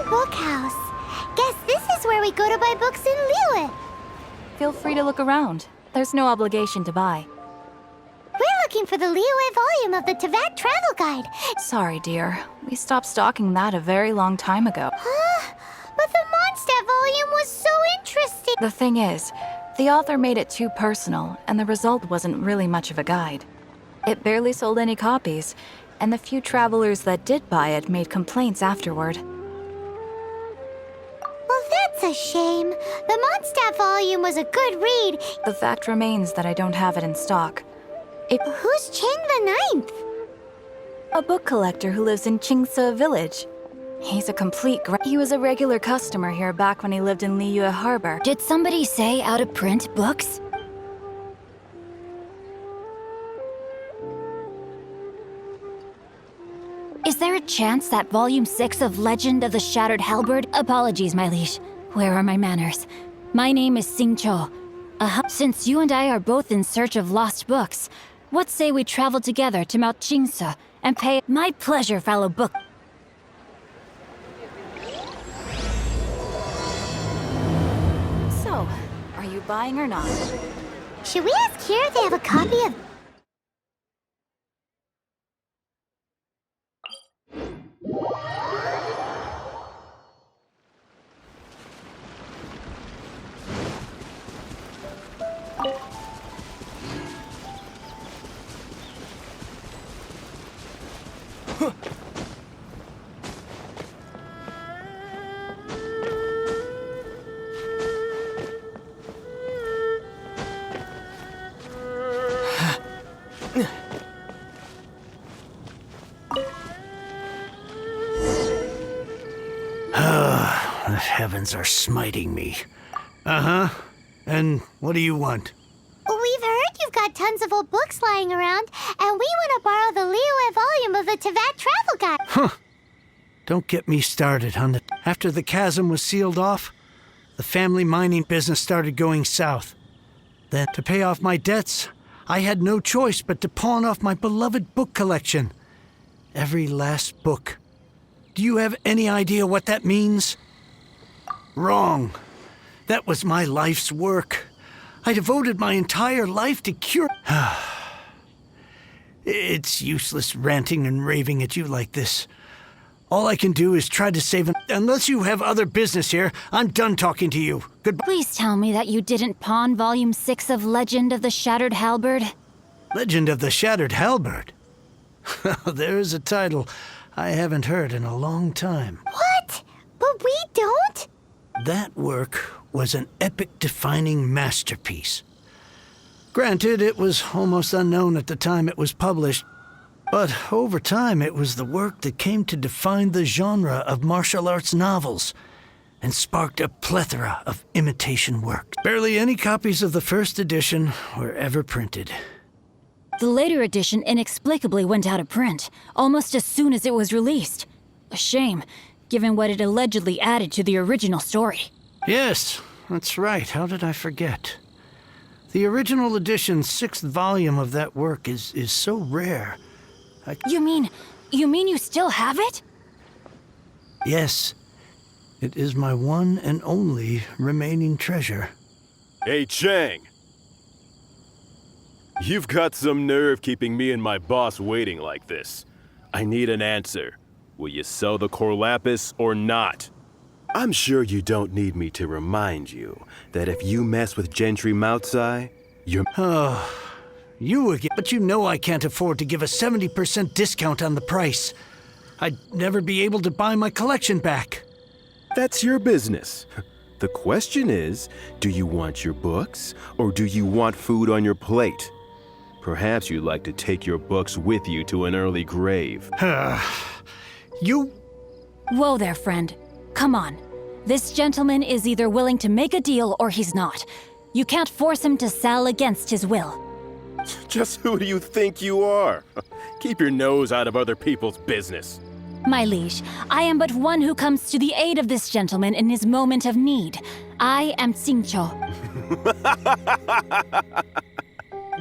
Bookhouse. Guess this is where we go to buy books in Liyue. Feel free to look around. There's no obligation to buy. We're looking for the Liyue volume of the Teyvat Travel Guide. Sorry, dear. We stopped stocking that a very long time ago. But the Mondstadt volume was so interesting. The thing is, the author made it too personal, and the result wasn't really much of a guide. It barely sold any copies, and the few travelers that did buy it made complaints afterward. Well, that's a shame. The Mondstadt volume was a good read. The fact remains that I don't have it in stock. Who's Cheng the Ninth? A book collector who lives in Xingchiu village. He's a complete He was a regular customer here back when he lived in Liyue Harbor. Did somebody say out-of-print books? Is there a chance that Volume 6 of Legend of the Shattered Halberd? Apologies, my liege. Where are my manners? My name is Xingchiu. Since you and I are both in search of lost books, what say we travel together to Mount Xingchiu and pay... My pleasure, fellow book... So, are you buying or not? Should we ask here if they have a copy of... The heavens are smiting me. Uh-huh. And what do you want? We've heard you've got tons of old books lying around, and we want to borrow the Liyue volume of the Teyvat Travel Guide. Huh. Don't get me started on the... After the chasm was sealed off, the family mining business started going south. Then, to pay off my debts, I had no choice but to pawn off my beloved book collection. Every last book. Do you have any idea what that means? Wrong. That was my life's work. I devoted my entire life to cure... It's useless ranting and raving at you like this. All I can do is try to save him. Unless you have other business here, I'm done talking to you. Goodbye. Please tell me that you didn't pawn Volume 6 of Legend of the Shattered Halberd. Legend of the Shattered Halberd? There's a title I haven't heard in a long time. What? But we don't? That work was an epic-defining masterpiece. Granted, it was almost unknown at the time it was published, but over time it was the work that came to define the genre of martial arts novels and sparked a plethora of imitation works. Barely any copies of the first edition were ever printed. The later edition inexplicably went out of print, almost as soon as it was released. A shame, given what it allegedly added to the original story. Yes, that's right. How did I forget? The original edition's 6th volume of that work is so rare. You mean you still have it? Yes. It is my one and only remaining treasure. Hey, Cheng. You've got some nerve keeping me and my boss waiting like this. I need an answer. Will you sell the core lapis or not? I'm sure you don't need me to remind you that if you mess with Gentry Moutsai, you're... You again. But you know I can't afford to give a 70% discount on the price. I'd never be able to buy my collection back. That's your business. The question is, do you want your books, or do you want food on your plate? Perhaps you'd like to take your books with you to an early grave. You... Whoa there, friend. Come on. This gentleman is either willing to make a deal or he's not. You can't force him to sell against his will. Just who do you think you are? Keep your nose out of other people's business. My liege, I am but one who comes to the aid of this gentleman in his moment of need. I am Xingchiu.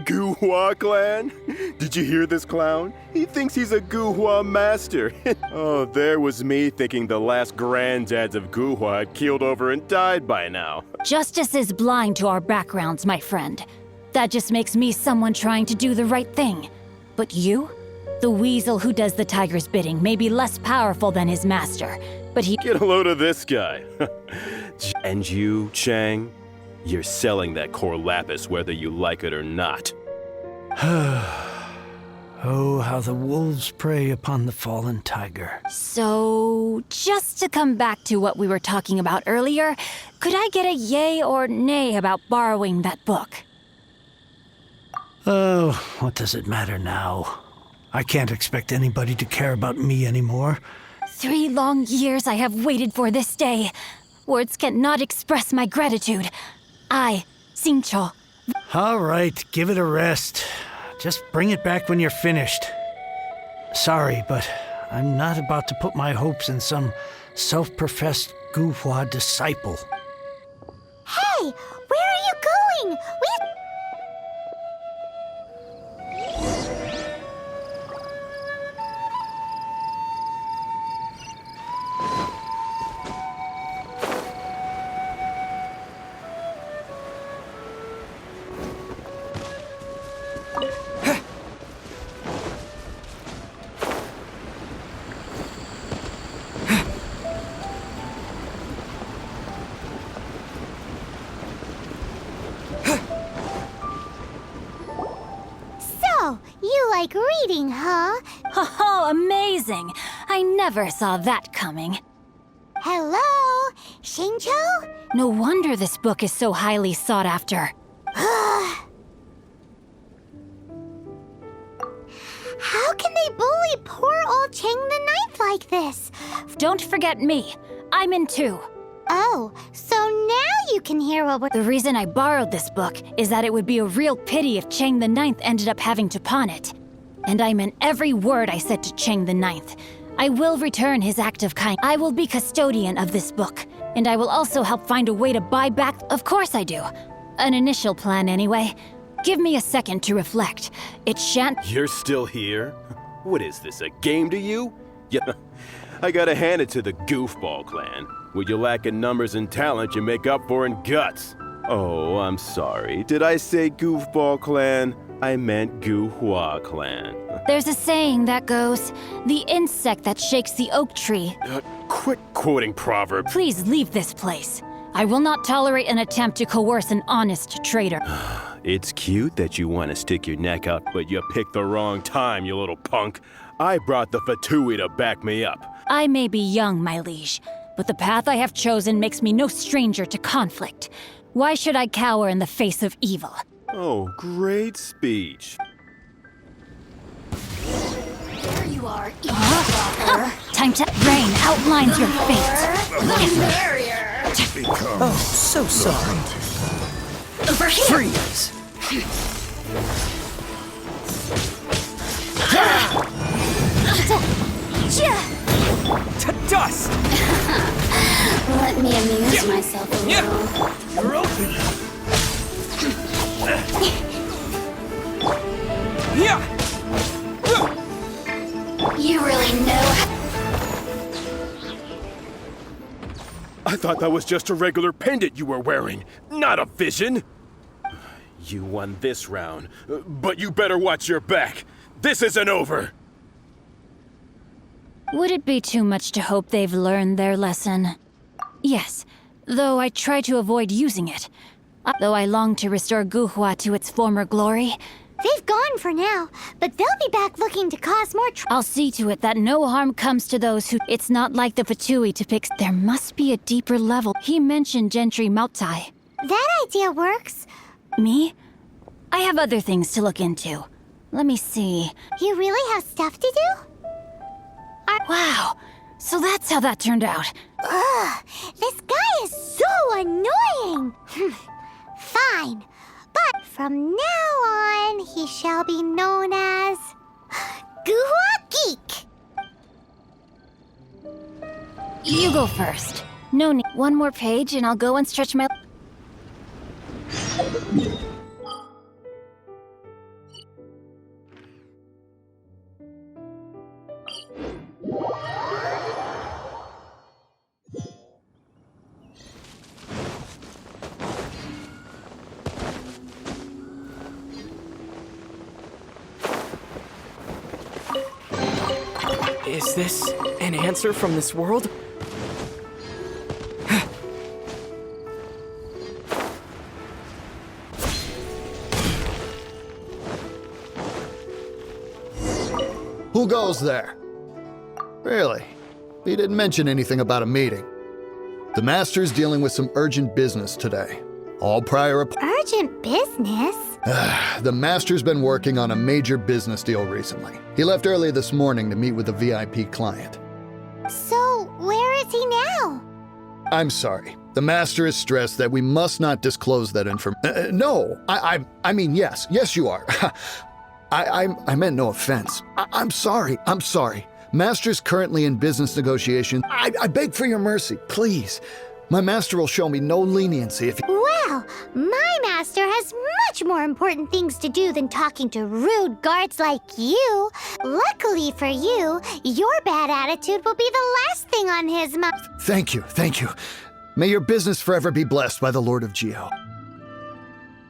Guhua clan? Did you hear this clown? He thinks he's a Guhua master. Oh, there was me thinking the last granddads of Guhua had keeled over and died by now. Justice is blind to our backgrounds, my friend. That just makes me someone trying to do the right thing. But you? The weasel who does the tiger's bidding may be less powerful than his master, but he— Get a load of this guy. And you, Chang? You're selling that core lapis whether you like it or not. Oh, how the wolves prey upon the fallen tiger. So, just to come back to what we were talking about earlier, could I get a yay or nay about borrowing that book? Oh, what does it matter now? I can't expect anybody to care about me anymore. 3 long years I have waited for this day. Words cannot express my gratitude. I, Xingchiu. All right, give it a rest. Just bring it back when you're finished. Sorry, but I'm not about to put my hopes in some self-professed Guhua disciple. Hey, where are you going? So, you like reading, huh? Oh, amazing! I never saw that coming. Hello? Xingchiu? No wonder this book is so highly sought after. How can they bully poor old Chang the Ninth like this? Don't forget me. I'm in too. Oh, so now you can hear what we're— The reason I borrowed this book is that it would be a real pity if Chang the Ninth ended up having to pawn it. And I meant every word I said to Chang the Ninth. I will return his act of kindness. I will be custodian of this book, and I will also help find a way to buy back— Of course I do. An initial plan anyway. Give me a second to reflect. It shan't— You're still here? What is this, a game to you? Yeah, I gotta hand it to the Goofball clan. What you lack in numbers and talent, you make up for in guts. Oh, I'm sorry. Did I say Goofball clan? I meant Guhua clan. There's a saying that goes, the insect that shakes the oak tree. Quit quoting proverbs. Please leave this place. I will not tolerate an attempt to coerce an honest trader. It's cute that you want to stick your neck out, but you picked the wrong time, you little punk. I brought the Fatui to back me up. I may be young, my liege, but the path I have chosen makes me no stranger to conflict. Why should I cower in the face of evil? Oh, great speech. There you are, eavesdropper. Time to— Rain outlines your fate. The barrier. Oh, so sorry. Over here. Freeze! To dust! Let me amuse myself a little. You're open! Yeah! You really know. I thought that was just a regular pendant you were wearing, not a vision. You won this round, but you better watch your back. This isn't over. Would it be too much to hope they've learned their lesson? Yes, though I try to avoid using it. Though I long to restore Guhua to its former glory. They've gone for now, but they'll be back looking to cause more trouble. I'll see to it that no harm comes to those who... It's not like the Fatui to pick... There must be a deeper level. He mentioned Gentry Mautai. That idea works. Me? I have other things to look into. Let me see. You really have stuff to do? Wow, so that's how that turned out. Ugh, this guy is so annoying! Fine, but from now on, he shall be known as... Guhua Geek! You go first. No need. One more page and I'll go and stretch my... Is this an answer from this world? Who goes there? Really? He didn't mention anything about a meeting. The Master's dealing with some urgent business today. All prior... Urgent business? The Master's been working on a major business deal recently. He left early this morning to meet with a VIP client. So, where is he now? I'm sorry. The Master is stressed that we must not disclose that information. No, I mean, yes. Yes, you are. I meant no offense. I'm sorry. Master's currently in business negotiations. I beg for your mercy, please. My master will show me no leniency if... Well, my master has much more important things to do than talking to rude guards like you. Luckily for you, your bad attitude will be the last thing on his mind. Thank you. May your business forever be blessed by the Lord of Geo.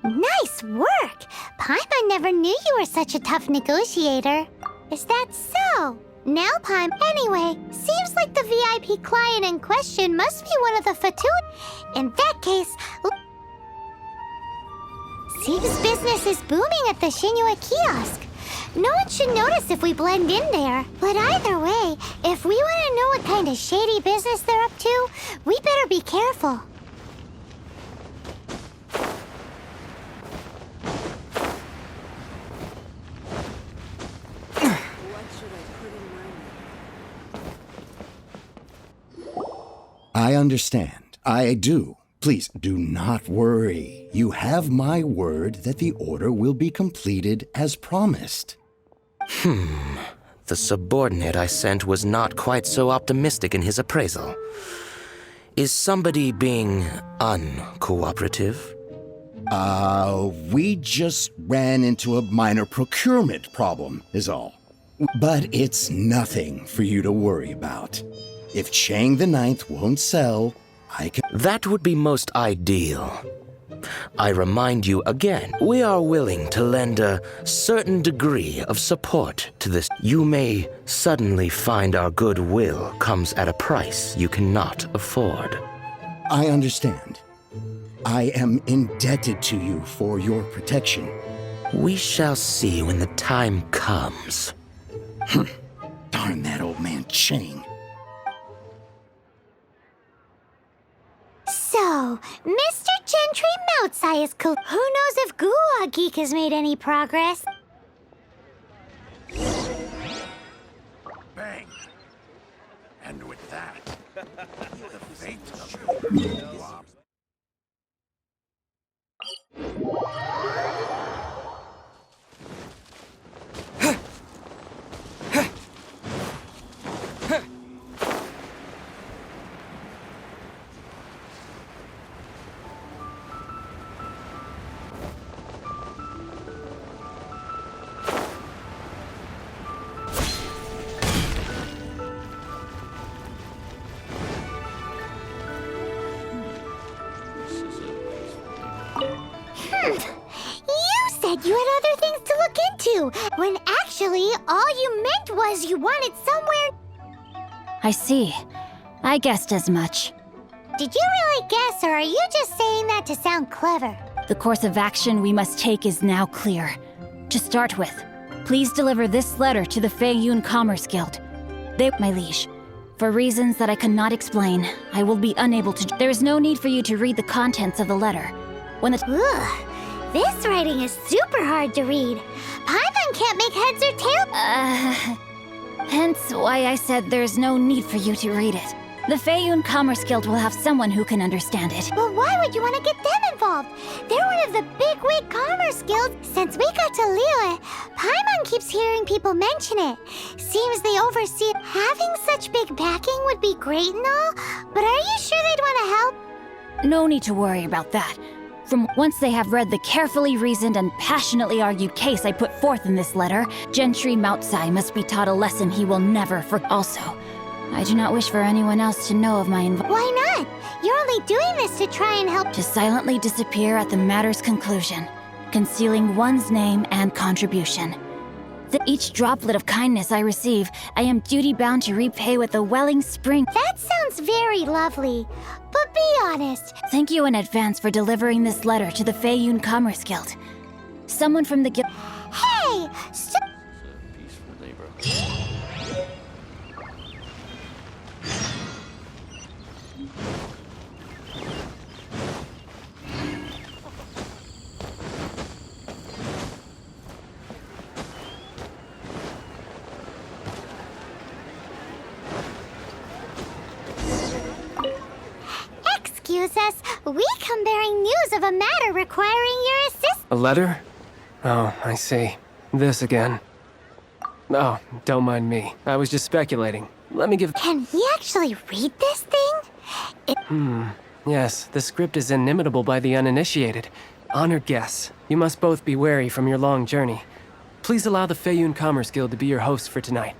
Nice work! Paimon never knew you were such a tough negotiator. Is that so? Now, Paimon. Anyway, seems like the VIP client in question must be one of the Fatui. In that case, seems business is booming at the Xinhua kiosk. No one should notice if we blend in there. But either way, if we want to know what kind of shady business they're up to, we better be careful. I understand. I do. Please do not worry. You have my word that the order will be completed as promised. The subordinate I sent was not quite so optimistic in his appraisal. Is somebody being uncooperative? We just ran into a minor procurement problem, is all. But it's nothing for you to worry about. If Chang the Ninth won't sell, I can... That would be most ideal. I remind you again, we are willing to lend a certain degree of support to this. You may suddenly find our goodwill comes at a price you cannot afford. I understand. I am indebted to you for your protection. We shall see when the time comes. Darn that old man Chang. So, Mr. Gentry Moutsai is cool. Who knows if Guhua Geek has made any progress? Bang! And with that, the fate of the said you had other things to look into, when actually all you meant was you wanted somewhere. I see. I guessed as much. Did you really guess, or are you just saying that to sound clever? The course of action we must take is now clear. To start with, please deliver this letter to the Feiyun Commerce Guild. They, my liege. For reasons that I cannot explain, I will be unable to. There is no need for you to read the contents of the letter. When the. Ugh, this writing is super hard to read. Paimon can't make heads or tails. Hence why I said there's no need for you to read it. The Feiyun Commerce Guild will have someone who can understand it. But why would you want to get them involved? They're one of the bigwig commerce guilds. Since we got to Liyue, Paimon keeps hearing people mention it. Seems they oversee it. Having such big backing would be great and all, but are you sure they'd want to help? No need to worry about that. Once they have read the carefully reasoned and passionately argued case I put forth in this letter, Gentry Moutsai must be taught a lesson he will never forget. Also, I do not wish for anyone else to know of my involvement. Why not? You're only doing this to try and help. To silently disappear at the matter's conclusion, concealing one's name and contribution. Each droplet of kindness I receive, I am duty-bound to repay with a welling spring. That sounds very lovely, but be honest. Thank you in advance for delivering this letter to the Feiyun Commerce Guild. Someone from the guild. Hey! Excuse us, we come bearing news of a matter requiring your assistance. A letter? Oh, I see. This again. Oh, don't mind me. I was just speculating. Let me give. Can he actually read this thing? Yes, the script is inimitable by the uninitiated. Honored guests, you must both be wary from your long journey. Please allow the Feiyun Commerce Guild to be your host for tonight.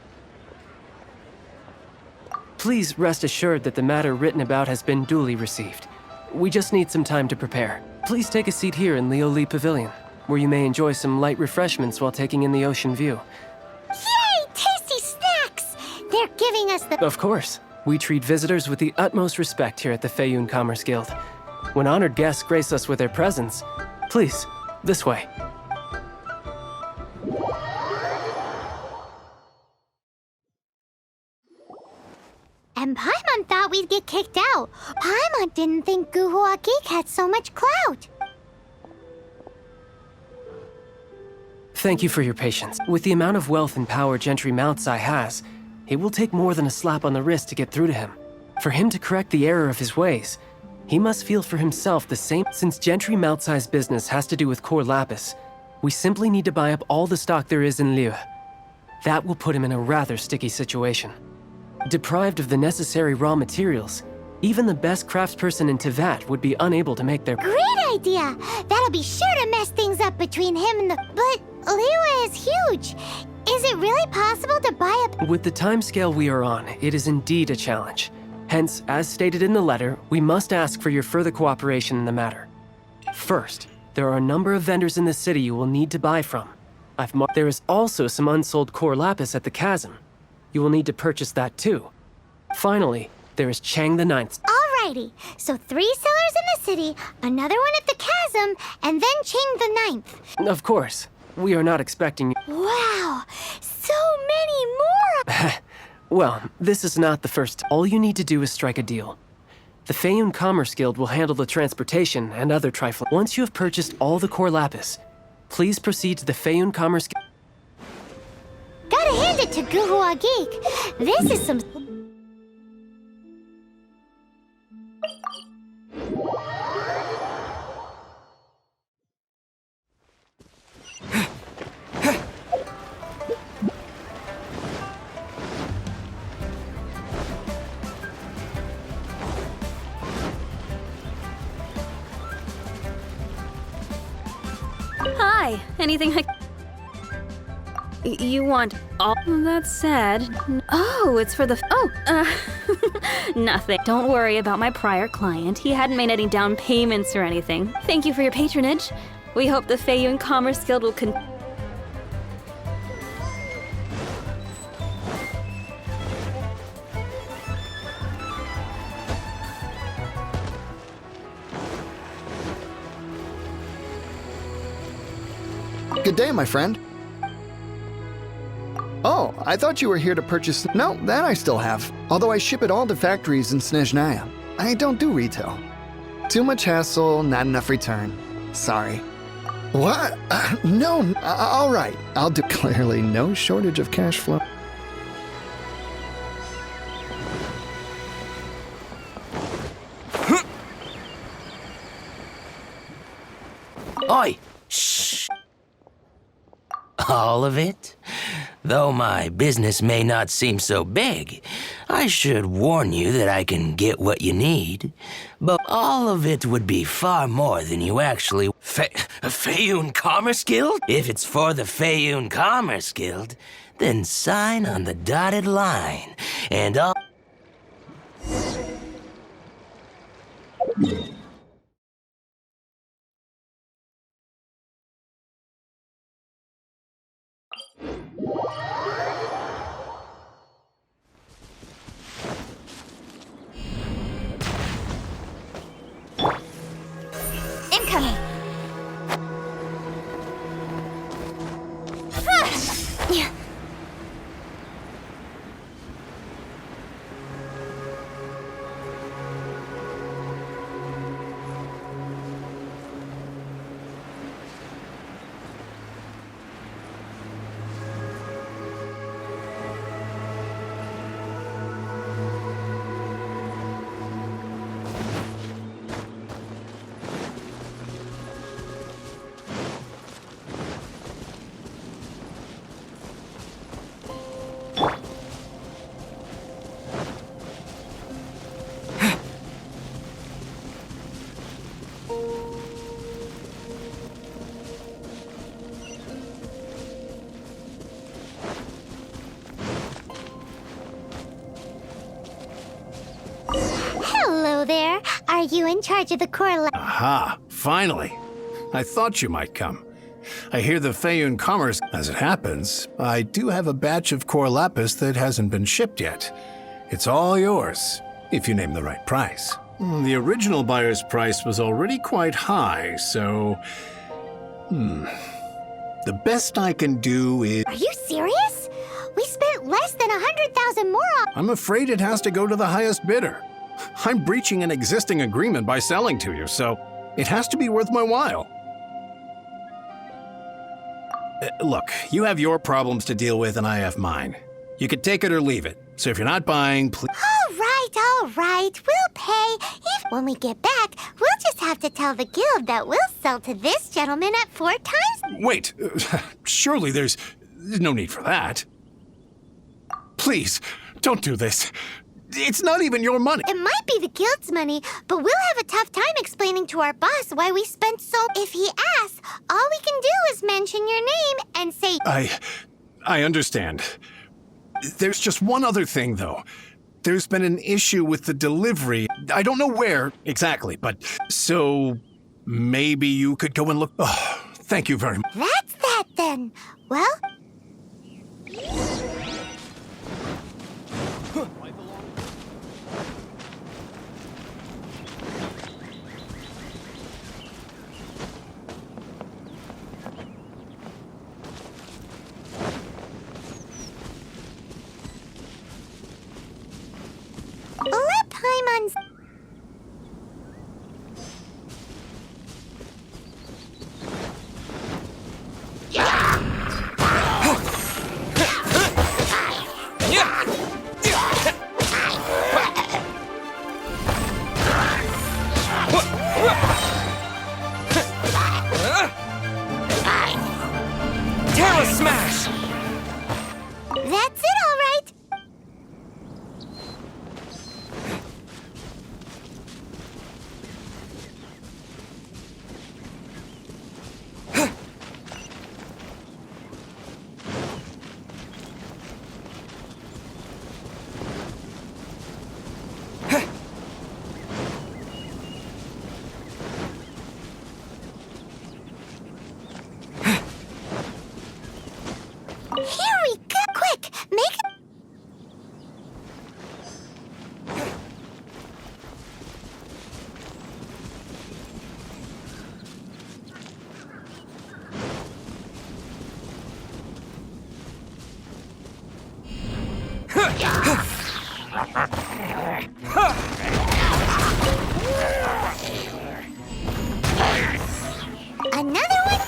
Please rest assured that the matter written about has been duly received. We just need some time to prepare. Please take a seat here in Lioli Pavilion, where you may enjoy some light refreshments while taking in the ocean view. Yay! Tasty snacks! They're giving us the— Of course. We treat visitors with the utmost respect here at the Feiyun Commerce Guild. When honored guests grace us with their presence, please, this way. And Paimon thought we'd get kicked out. Paimon didn't think Guhua Geek had so much clout. Thank you for your patience. With the amount of wealth and power Gentry Moutsai has, it will take more than a slap on the wrist to get through to him. For him to correct the error of his ways, he must feel for himself the same. Since Gentry Moutsai's business has to do with core lapis, we simply need to buy up all the stock there is in Liyue. That will put him in a rather sticky situation. Deprived of the necessary raw materials, even the best craftsperson in Tevat would be unable to make their— Great idea! That'll be sure to mess things up between him and the— But Liyue is huge. Is it really possible to buy up— With the timescale we are on, it is indeed a challenge. Hence, as stated in the letter, we must ask for your further cooperation in the matter. First, there are a number of vendors in the city you will need to buy from. There is also some unsold core lapis at the chasm. You will need to purchase that too. Finally, there is Chang the Ninth. Alrighty, so 3 sellers in the city, another one at the chasm, and then Chang the Ninth. Of course, we are not expecting— Wow, so many more! Well, this is not the first. All you need to do is strike a deal. The Feiyun Commerce Guild will handle the transportation and other trifling. Once you have purchased all the core lapis, please proceed to the Feiyun Commerce Guild. Gotta hand it to Guhua Geek. This is some— Hi, anything you want all— That's sad. Oh, it's for the— nothing. Don't worry about my prior client. He hadn't made any down payments or anything. Thank you for your patronage. We hope the Feiyun Commerce Guild will Good day, my friend. Oh, I thought you were here to purchase. No, that I still have. Although I ship it all to factories in Snezhnaya. I don't do retail. Too much hassle, not enough return. Sorry. What? No, all right. I'll do. Clearly no shortage of cash flow. Oi! Shh! All of it? Though my business may not seem so big, I should warn you that I can get what you need. But all of it would be far more than you actually... Feiyun Commerce Guild? If it's for the Feiyun Commerce Guild, then sign on the dotted line, and I'll... Incoming! Hello there. Are you in charge of the core lab? Aha, finally. I thought you might come. I hear the Feiyun Commerce. As it happens, I do have a batch of core lapis that hasn't been shipped yet. It's all yours, if you name the right price. The original buyer's price was already quite high, so... The best I can do is... Are you serious? We spent less than 100,000 more on... I'm afraid it has to go to the highest bidder. I'm breaching an existing agreement by selling to you, so it has to be worth my while. Look, you have your problems to deal with and I have mine. You could take it or leave it. So if you're not buying, please... All right. We'll pay. When we get back, we'll just have to tell the guild that we'll sell to this gentleman at 4 times... Wait, surely there's no need for that. Please, don't do this. It's not even your money. It might be the guild's money, but we'll have a tough time explaining to our boss why we spent so... If he asks, all we can do is mention your name and say... I understand. There's just one other thing, though. There's been an issue with the delivery. I don't know where exactly, but... So, maybe you could go and look... Oh, thank you very much. That's that, then. Well... Let Paimon... Another one?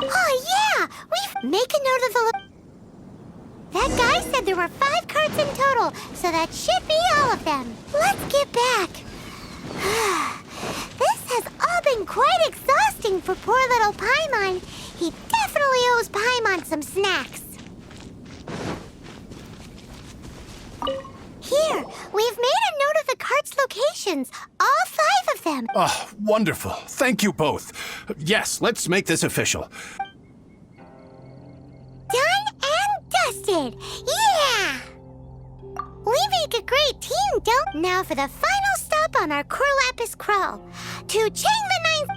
Oh yeah! We've make a note of the That guy said there were 5 carts in total, so that should be all of them. Let's get back. This has all been quite exhausting for poor little Paimon. He definitely owes Paimon some snacks. Here, we've made a note of the cart's locations, all 5 of them. Oh, wonderful. Thank you both. Yes, let's make this official. Done and dusted! Yeah! We make a great team, don't? Now for the final stop on our Corlapis crawl. To Chang the Ninth...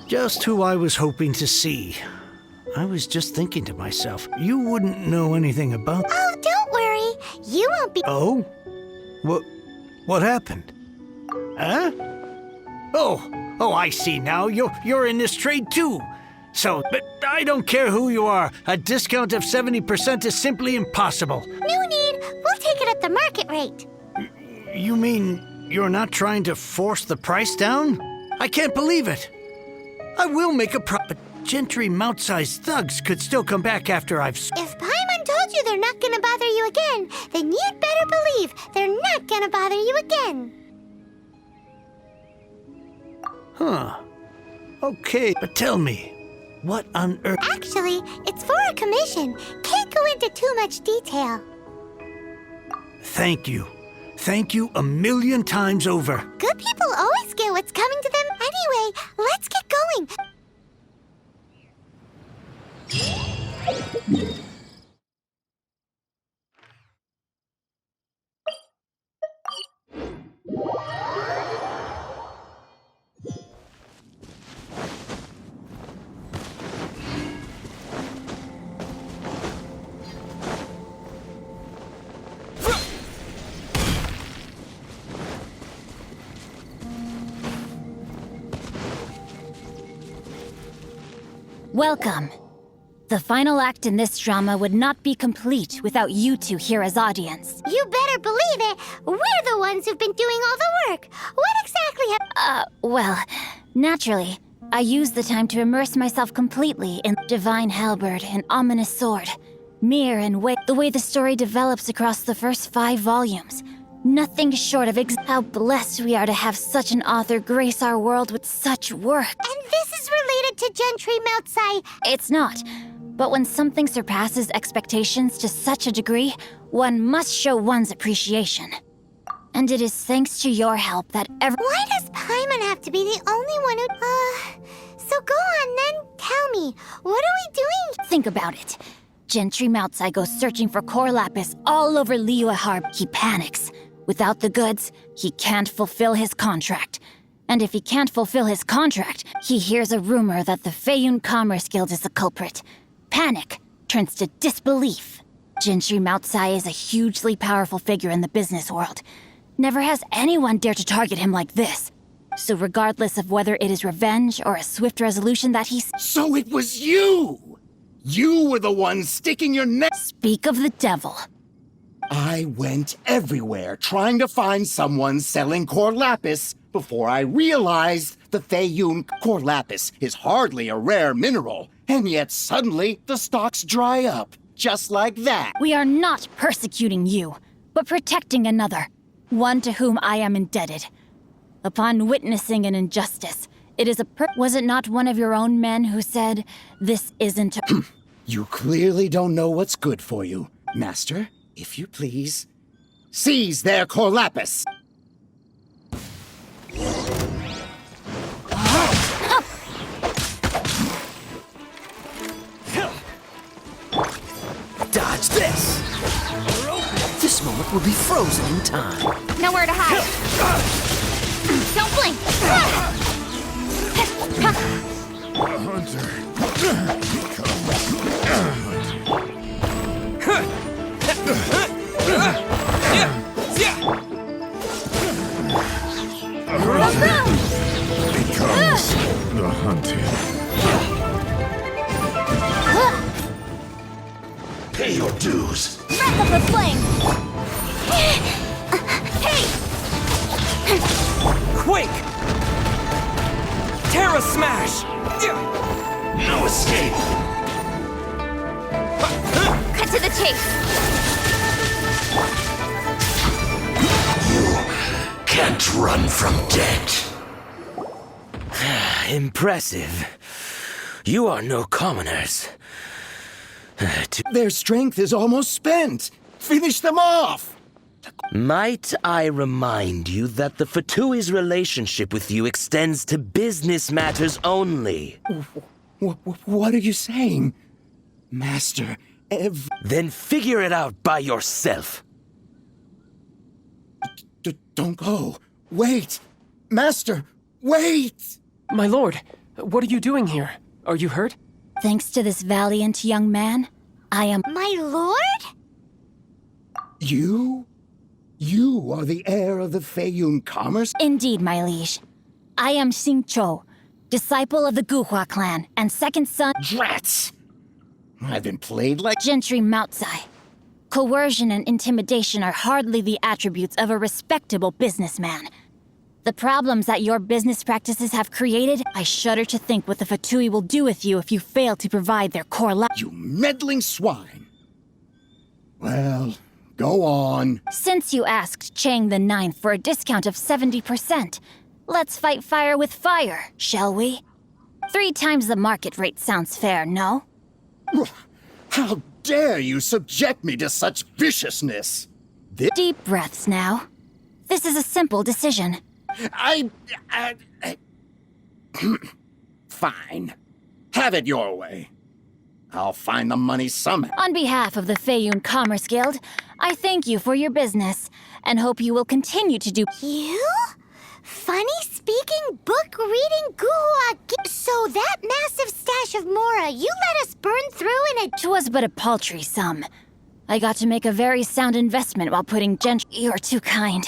Just who I was hoping to see. I was just thinking to myself, you wouldn't know anything about... Oh, don't worry. You won't be... Oh? What happened? Huh? Oh, I see now. You're in this trade too. So, but I don't care who you are. A discount of 70% is simply impossible. No need. We'll take it at the market rate. You mean you're not trying to force the price down? I can't believe it. I will make a but Gentry mount-sized thugs could still come back after I've... If Paimon told you they're not gonna bother you again, then you'd better believe they're not gonna bother you again. Huh. Okay, but tell me, what on earth... Actually, it's for a commission. Can't go into too much detail. Thank you. Thank you 1,000,000 times over. Good people always get what's coming to them. Anyway, let's get going. Welcome. The final act in this drama would not be complete without you two here as audience. You better believe it. We're the ones who've been doing all the work. What exactly Well, naturally, I used the time to immerse myself completely in Divine Halberd and Ominous Sword. Mirror and the way the story develops across the first 5 volumes. Nothing short of how blessed we are to have such an author grace our world with such work. And this is related to Gentry Moutsai. It's not. But when something surpasses expectations to such a degree, one must show one's appreciation. And it is thanks to your help that Why does Paimon have to be the only one who... So go on then, tell me, what are we doing? Think about it. Gentry Moutsai goes searching for Corlapis all over Liyue Harbor. He panics. Without the goods, he can't fulfill his contract. And if he can't fulfill his contract, he hears a rumor that the Feiyun Commerce Guild is the culprit. Panic turns to disbelief. Gentry Moutsai is a hugely powerful figure in the business world. Never has anyone dared to target him like this. So regardless of whether it is revenge or a swift resolution that he's... So it was you! You were the one sticking your neck... Speak of the devil. I went everywhere trying to find someone selling Corlapis before I realized the Feiyun Corlapis is hardly a rare mineral, and yet suddenly the stocks dry up, just like that. We are not persecuting you, but protecting another, one to whom I am indebted. Upon witnessing an injustice, It is Was it not one of your own men who said, this isn't a- You clearly don't know what's good for you. Master, if you please, seize their Corlapis! Dodge this! This moment will be frozen in time. Nowhere to hide. Don't blink. Becomes the hunted. Pay your dues. Wrap up the flame. Hey! Quake! Terra Smash! No escape! Cut to the chase. Can't run from death. Impressive. You are no commoners. Their strength is almost spent. Finish them off! Might I remind you that the Fatui's relationship with you extends to business matters only? What are you saying? Master, Then figure it out by yourself. Don't go. Wait! Master, wait! My lord, what are you doing here? Are you hurt? Thanks to this valiant young man, I am- My lord? You? You are the heir of the Feiyun commerce? Indeed, my liege. I am Xingchiu, disciple of the Guhua clan, and second son- Drats! I've been played like- Gentry Moutsai. Coercion and intimidation are hardly the attributes of a respectable businessman. The problems that your business practices have created, I shudder to think what the Fatui will do with you if you fail to provide their core You meddling swine! Well, go on. Since you asked Chang the Ninth for a discount of 70%, let's fight fire with fire, shall we? 3 times the market rate sounds fair, no? How dare you subject me to such viciousness? Deep breaths now. This is a simple decision. Fine. Have it your way. I'll find the money somehow. On behalf of the Feiyun Commerce Guild, I thank you for your business, and hope you will continue to do- You? Funny speaking, book reading Guhua. So that massive stash of Mora you let us burn through in a- 'Twas but a paltry sum. I got to make a very sound investment while putting You're too kind.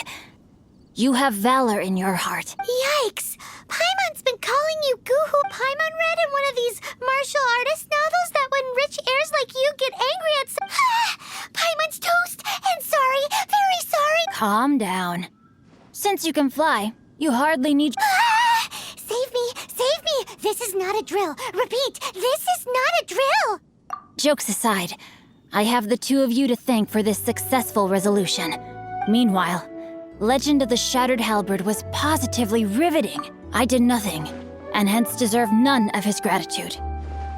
You have valor in your heart. Yikes! Paimon's been calling you Guhu. Paimon read in one of these martial artist novels that when rich heirs like you get angry at Paimon's toast! And sorry, very sorry! Calm down. Since you can fly, you hardly need- Save me! Save me! This is not a drill! Repeat, this is not a drill! Jokes aside, I have the 2 of you to thank for this successful resolution. Meanwhile, Legend of the Shattered Halberd was positively riveting. I did nothing, and hence deserve none of his gratitude.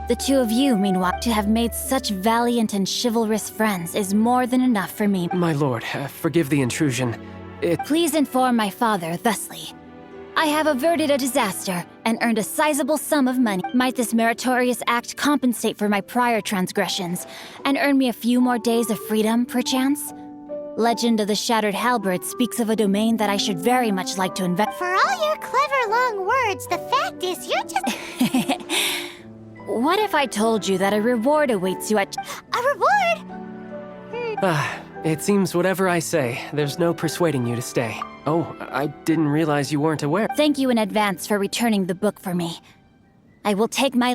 The 2 of you, meanwhile, to have made such valiant and chivalrous friends is more than enough for me. My lord, forgive the intrusion. Please inform my father thusly. I have averted a disaster and earned a sizable sum of money. Might this meritorious act compensate for my prior transgressions and earn me a few more days of freedom, perchance? Legend of the Shattered Halberd speaks of a domain that I should very much like to invest. For all your clever long words, the fact is you're just... What if I told you that a reward awaits you at... A reward? It seems whatever I say, there's no persuading you to stay. Oh, I didn't realize you weren't aware. Thank you in advance for returning the book for me. I will take my...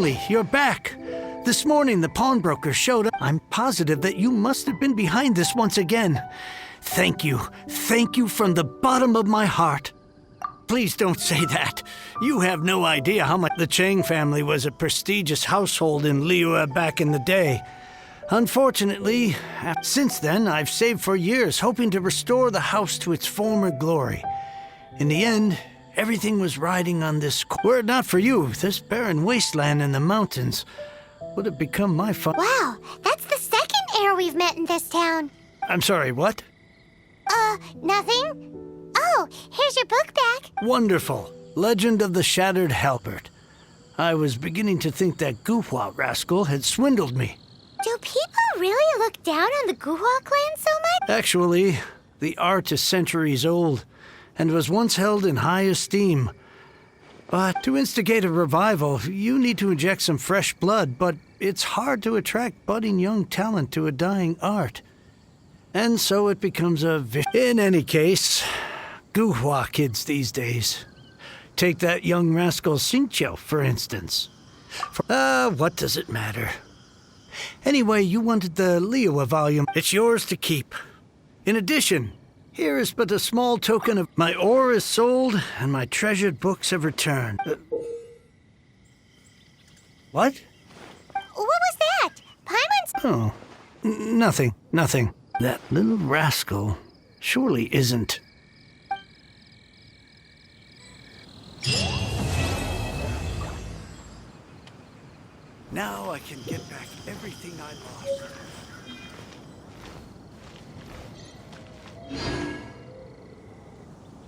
finally, you're back. This morning, the pawnbroker showed up. I'm positive that you must have been behind this once again. Thank you. Thank you from the bottom of my heart. Please don't say that. You have no idea how much the Chang family was a prestigious household in Liyue back in the day. Unfortunately, since then, I've saved for years, hoping to restore the house to its former glory. In the end, everything was riding on this. Were it not for you, this barren wasteland in the mountains would have become my fun. Wow, that's the second heir we've met in this town. I'm sorry, what? Nothing? Oh, here's your book back. Wonderful. Legend of the Shattered Halberd. I was beginning to think that Guhua rascal had swindled me. Do people really look down on the Guhua clan so much? Actually, the art is centuries old and was once held in high esteem. But to instigate a revival, you need to inject some fresh blood, but it's hard to attract budding young talent to a dying art. And so it becomes In any case, Guhua kids these days. Take that young rascal Xingchiu, for instance. What does it matter? Anyway, you wanted the Liyue volume. It's yours to keep. In addition, here is but a small token of my ore is sold and my treasured books have returned. What? What was that? Paimon's... Oh, nothing. That little rascal surely isn't. Now I can get back everything I lost.